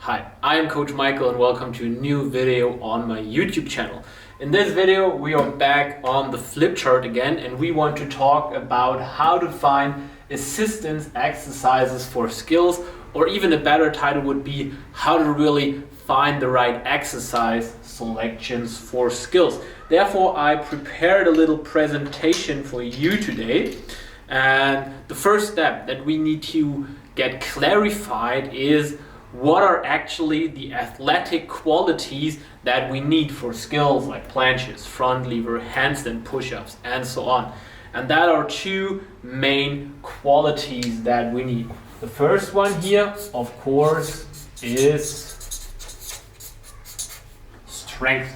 Hi, I am Coach Michael and welcome to a new video on my YouTube channel. In this video we are back on the flip chart again and we want to talk about how to find assistance exercises for skills, or even a better title would be how to really find the right exercise selections for skills. Therefore I prepared a little presentation for you today, and the first step that we need to get clarified is what are actually the athletic qualities that we need for skills like planches, front lever, handstand, push-ups, and so on. And that are two main qualities that we need. The first one here, of course, is strength.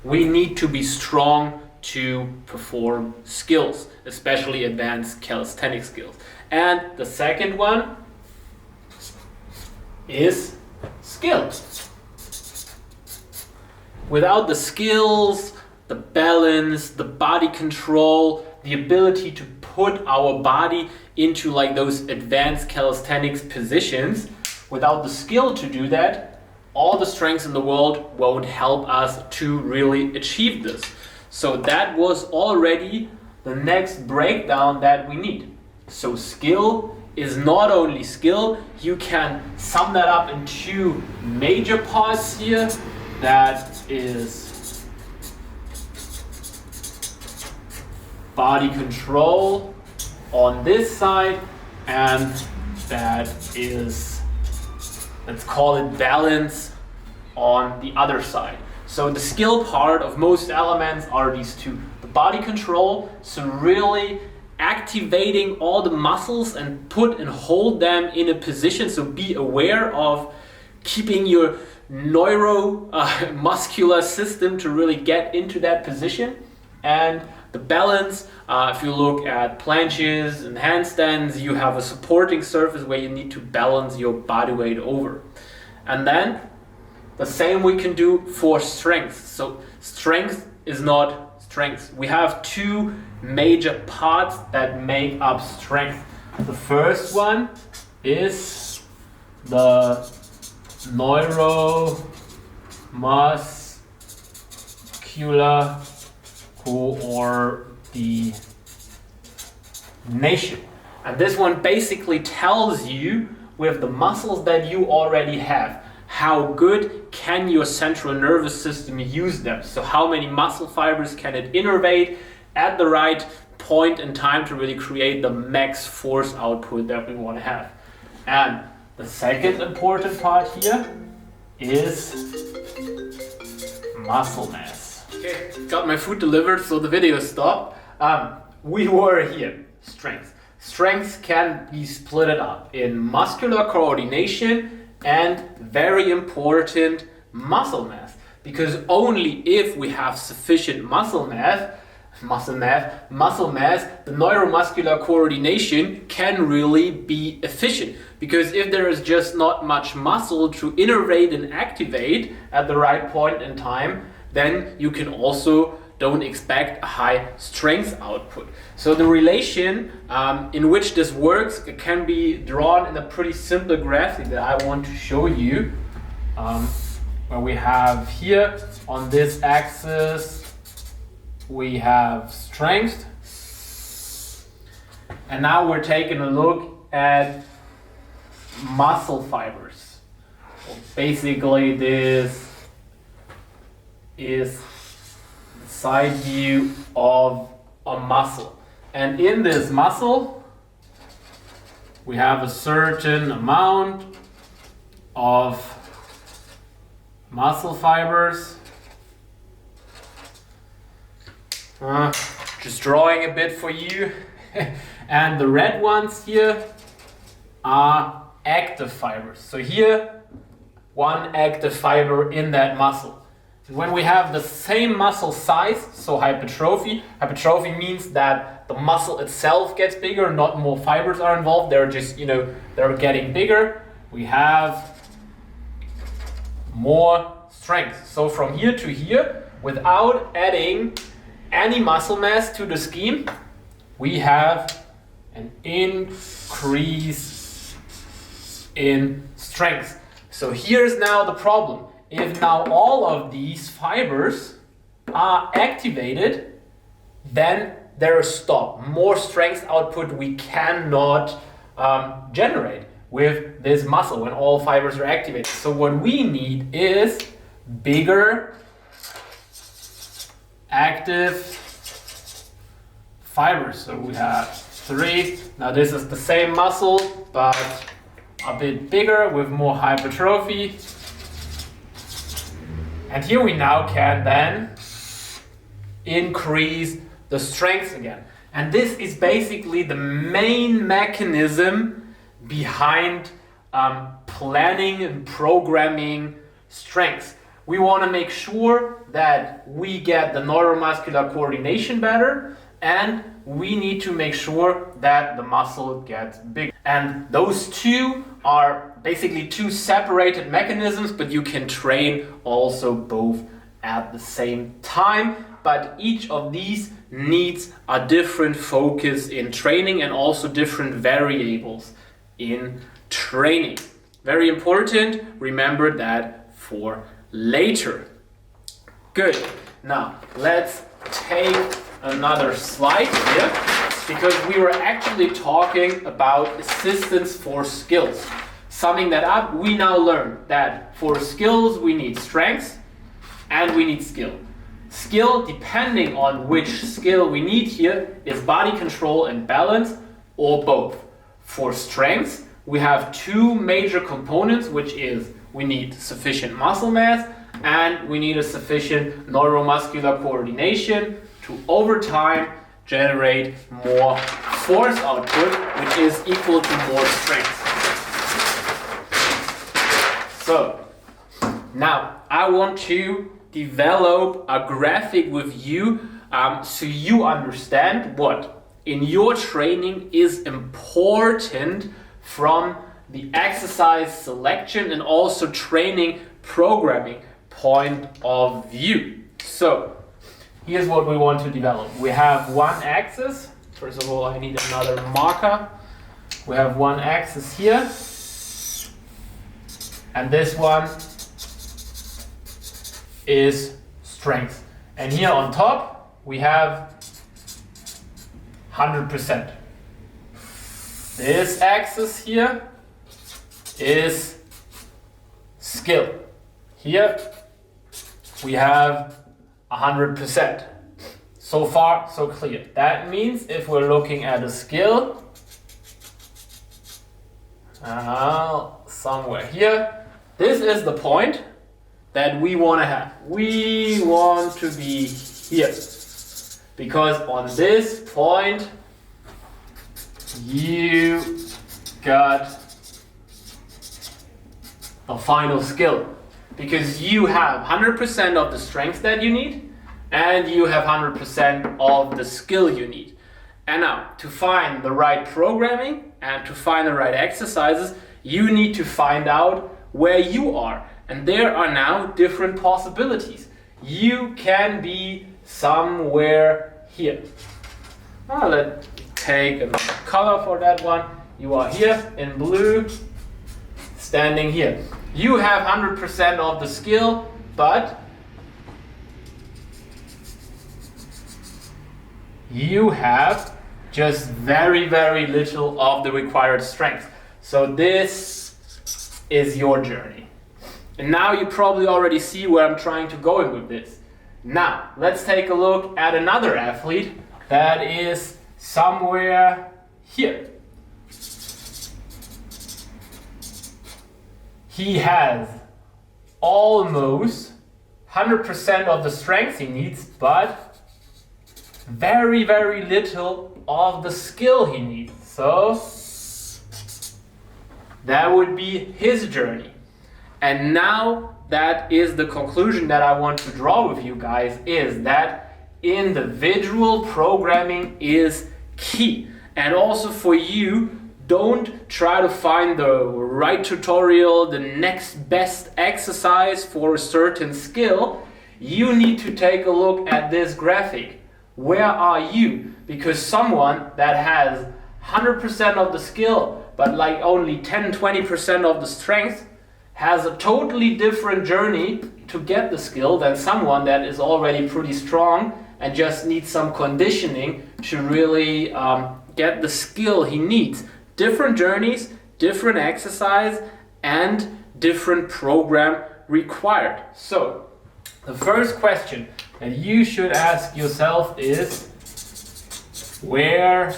We need to be strong to perform skills, especially advanced calisthenics skills. And the second one is skills. Without the skills, the balance, the body control, the ability to put our body into like those advanced calisthenics positions, without the skill to do that, all the strengths in the world won't help us to really achieve this. So that was already the next breakdown that we need. So skill is not only skill, you can sum that up in two major parts here. That is body control on this side, and that is, let's call it balance on the other side. So the skill part of most elements are these two. The body control, so really activating all the muscles and put and hold them in a position, so be aware of keeping your neuromuscular system to really get into that position. And the balance, if you look at planches and handstands, you have a supporting surface where you need to balance your body weight over. And then the same we can do for strength. So strength is not strength. We have two major parts that make up strength. The first one is the neuromuscular coordination. And this one basically tells you, with the muscles that you already have, how good can your central nervous system use them. So how many muscle fibers can it innervate at the right point in time to really create the max force output that we want to have. And the second important part here is muscle mass. Okay, got my food delivered, so the video stopped. We were here, strength. Strength can be split up in muscular coordination and, very important, muscle mass. Because only if we have sufficient muscle mass, the neuromuscular coordination can really be efficient. Because if there is just not much muscle to innervate and activate at the right point in time, then you can also don't expect a high strength output. So the relation in which this works can be drawn in a pretty simple graphic that I want to show you, where we have here on this axis we have strength, and now we're taking a look at muscle fibers. So basically this is the side view of a muscle, and in this muscle we have a certain amount of muscle fibers. Just drawing a bit for you. And the red ones here are active fibers. So here, one active fiber in that muscle. When we have the same muscle size, so hypertrophy means that the muscle itself gets bigger, not more fibers are involved, they're just, they're getting bigger. We have more strength. So from here to here, without adding any muscle mass to the scheme, we have an increase in strength. So here's now the problem. If now all of these fibers are activated, then there is stop. More strength output we cannot generate with this muscle when all fibers are activated. So what we need is bigger active fibers. So we have 3. Now this is the same muscle, but a bit bigger with more hypertrophy. And here we now can then increase the strength again. And this is basically the main mechanism behind planning and programming strength. We want to make sure that we get the neuromuscular coordination better, and we need to make sure that the muscle gets bigger. And those two are basically two separated mechanisms, but you can train also both at the same time. But each of these needs a different focus in training and also different variables in training. Very important, remember that for later. Good. Now let's take another slide here, because we were actually talking about assistance for skills. Summing that up, we now learned that for skills we need strength and we need skill. Skill, depending on which skill we need here, is body control and balance, or both. For strength, we have two major components, which is we need sufficient muscle mass and we need a sufficient neuromuscular coordination to over time generate more force output, which is equal to more strength. So now I want to develop a graphic with you so you understand what in your training is important from the exercise selection and also training programming point of view. So here's what we want to develop. We have one axis. First of all, I need another marker. We have one axis here, and this one is strength. And here on top, we have 100%. This axis here is skill. Here we have 100%. So far, so clear. That means if we're looking at a skill, somewhere here, this is the point that we want to have. We want to be here, because on this point you got a final skill, because you have 100% of the strength that you need and you have 100% of the skill you need. And now, to find the right programming and to find the right exercises, you need to find out where you are. And there are now different possibilities. You can be somewhere here. Let's take another color for that one. You are here in blue, standing here. You have 100% of the skill, but you have just very, very little of the required strength. So this is your journey. And now you probably already see where I'm trying to go with this. Now, let's take a look at another athlete that is somewhere here. He has almost 100% of the strength he needs, but very, very little of the skill he needs. So that would be his journey. And now that is the conclusion that I want to draw with you guys, is that individual programming is key. And also for you, don't try to find the right tutorial, the next best exercise for a certain skill. You need to take a look at this graphic. Where are you? Because someone that has 100% of the skill, but like only 10-20% of the strength, has a totally different journey to get the skill than someone that is already pretty strong and just needs some conditioning to really get the skill he needs. Different journeys, different exercise, and different program required. So the first question that you should ask yourself is, where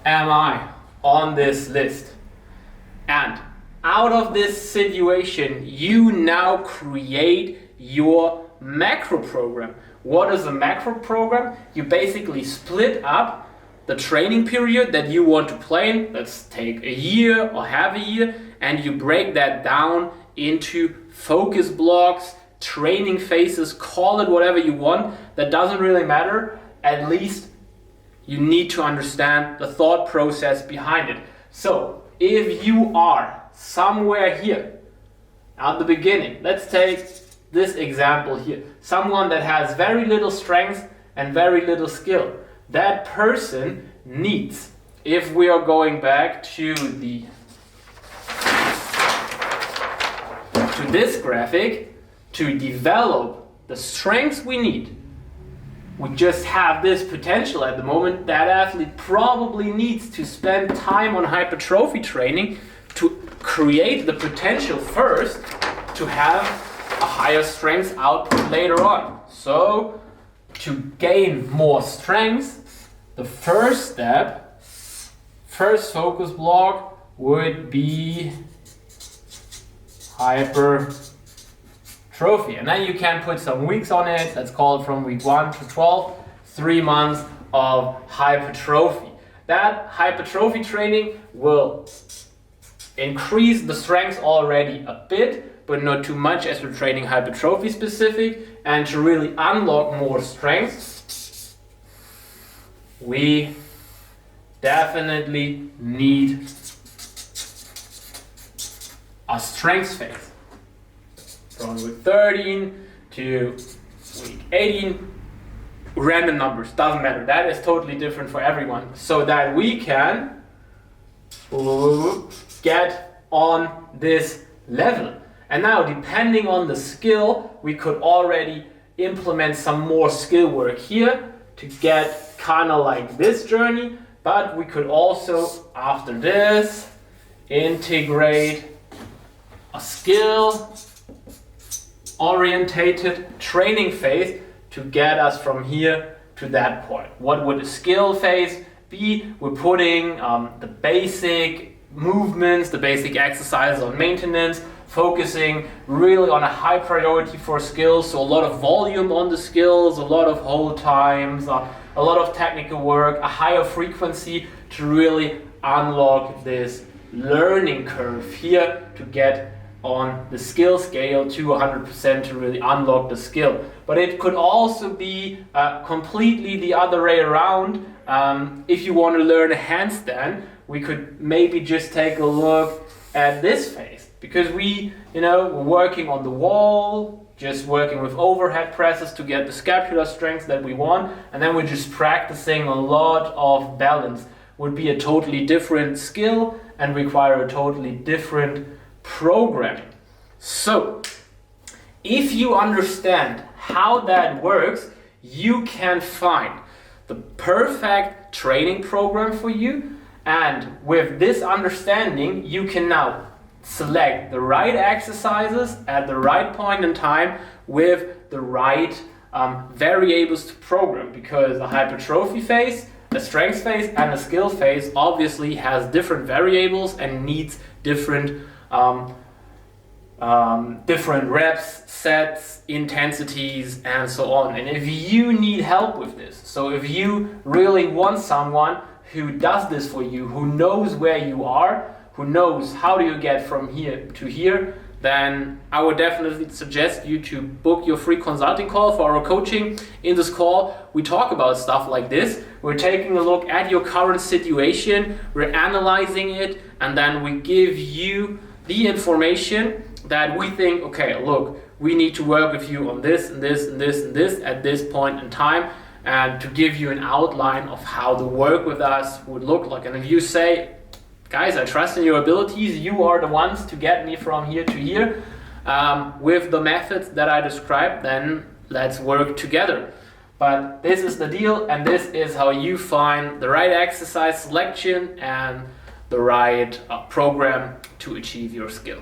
am I on this list? And out of this situation, you now create your macro program. What is a macro program? You basically split up the training period that you want to play in. Let's take a year or half a year, and you break that down into focus blocks, training phases, call it whatever you want. That doesn't really matter. At least you need to understand the thought process behind it. So if you are somewhere here at the beginning, let's take this example here. Someone that has very little strength and very little skill. That person needs, if we are going back to this graphic, to develop the strengths we need. We just have this potential at the moment. That athlete probably needs to spend time on hypertrophy training to create the potential first to have a higher strength output later on. So to gain more strength, the first step, first focus block would be hypertrophy. And then you can put some weeks on it. Let's call it from week 1 to 12, 3 months of hypertrophy. That hypertrophy training will increase the strength already a bit, but not too much as we're training hypertrophy specific. And to really unlock more strength, we definitely need a strength phase. From week 13 to week 18, random numbers, doesn't matter. That is totally different for everyone. So that we can get on this level. And now, depending on the skill, we could already implement some more skill work here to get kind of like this journey. But we could also, after this, integrate a skill orientated training phase to get us from here to that point. What would a skill phase be? We're putting the basic movements, the basic exercises on maintenance, focusing really on a high priority for skills, so a lot of volume on the skills, a lot of hold times, a lot of technical work, a higher frequency to really unlock this learning curve here to get on the skill scale to 100% to really unlock the skill. But it could also be completely the other way around. If you want to learn a handstand, we could maybe just take a look at this phase, because we're working on the wall, just working with overhead presses to get the scapular strength that we want, and then we're just practicing a lot of balance. Would be a totally different skill and require a totally different programming. So if you understand how that works, you can find the perfect training program for you, and with this understanding you can now select the right exercises at the right point in time with the right variables to program, because a hypertrophy phase, a strength phase, and a skill phase obviously has different variables and needs different reps, sets, intensities, and so on. And if you need help with this, so if you really want someone who does this for you, who knows where you are, who knows how do you get from here to here, then I would definitely suggest you to book your free consulting call for our coaching. In this call, we talk about stuff like this. We're taking a look at your current situation, we're analyzing it, and then we give you the information that we think, okay, look, we need to work with you on this and this and this and this at this point in time, and to give you an outline of how the work with us would look like. And if you say, guys, I trust in your abilities. You are the ones to get me from here to here. With the methods that I described, then let's work together. But this is the deal, and this is how you find the right exercise selection and the right program to achieve your skill.